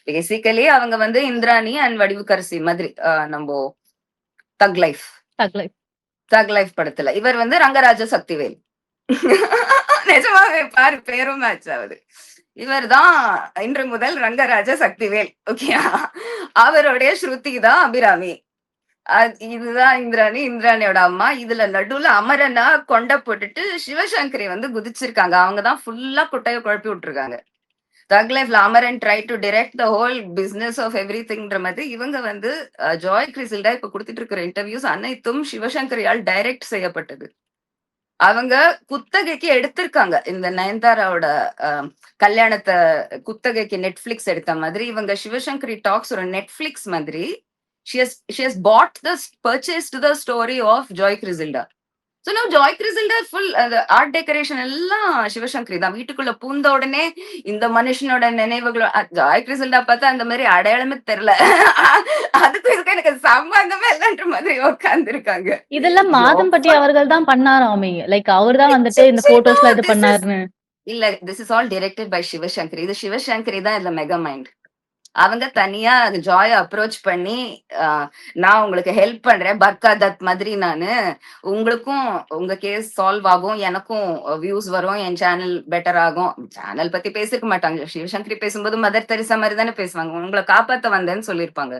Basically அவங்க வந்து Indrani and Vadivukkarasi மாதிரி நம்ம தக் லைஃப் தக் லைஃப். தக் லைஃப் படத்துல இவர் வந்து ரங்கராஜ சக்திவேல். நிஜமாவே பாரு பேரும் மேட்ச் ஆகுது. இவர் தான் இன்று முதல் ரங்கராஜ சக்திவேல். ஓகேயா? அவருடைய ஸ்ருதி தான் அபிராமி. இதுதான் இந்திராணி, இந்திராணியோட அம்மா. இதுல நடுவுல அமரனா கொண்ட போட்டுட்டு சிவசங்கரி வந்து குதிச்சிருக்காங்க. அவங்கதான் ஃபுல்லா குட்டைய குழப்பி விட்டுருக்காங்க. தக் லைஃப்ல Amaran try to direct the whole business of every திங்ன்ற மாதிரி இவங்க வந்து ஜாய் கிறிசில்டா இப்ப கொடுத்துட்டு இருக்கிற இன்டர்வியூஸ் அனைத்தும் சிவசங்கரியால் டைரக்ட் செய்யப்பட்டது. அவங்க குத்தகைக்கு எடுத்திருக்காங்க. இந்த நயன்தாராவோட கல்யாணத்தை குத்தகைக்கு நெட்ஃபிளிக்ஸ் எடுத்த மாதிரி இவங்க சிவசங்கரி டாக்ஸ் ஒரு நெட்ஃபிளிக்ஸ் மாதிரி she has bought the purchased the story of Joy Crisilda. So now Joy Crisilda full art decoration எல்லாம் சிவசங்கரி தான். வீட்டுக்குள்ள பூந்த உடனே இந்த மனுஷனோட நினைவுகளோ ஜாய் கிறிசில்டா பார்த்தா அந்த மாதிரி அடையாளமே தெரியல. அதுக்கு இதுக்கு எனக்கு சம்பந்தமே இல்லைன்ற மாதிரி உட்கார்ந்து இருக்காங்க. இதெல்லாம் மாதம்பட்டி அவர்கள் தான் பண்ணாராமே. லைக் அவர் தான் வந்துட்டு இந்த போட்டோஸ்லாம் இது பண்ணாருன்னு. இல்ல this is all directed by Sivasankari. இது சிவசங்கரி தான் இதுல மெகா மைண்ட். அவங்க தனியா ஜாய அப்ரோச் பண்ணி நான் உங்களுக்கு ஹெல்ப் பண்றேன் பர்கா தத் மாதிரி நானு உங்களுக்கும் உங்க கேஸ் சால்வ் ஆகும் எனக்கும் வியூஸ் வரும் என் சேனல் பெட்டர் ஆகும். சேனல் பத்தி பேசிருக்க மாட்டாங்க. சிவசங்கரி பேசும்போது மதர் தெரசா மாதிரி தானே பேசுவாங்க. உங்களை காப்பாத்த வந்தேன்னு சொல்லியிருப்பாங்க.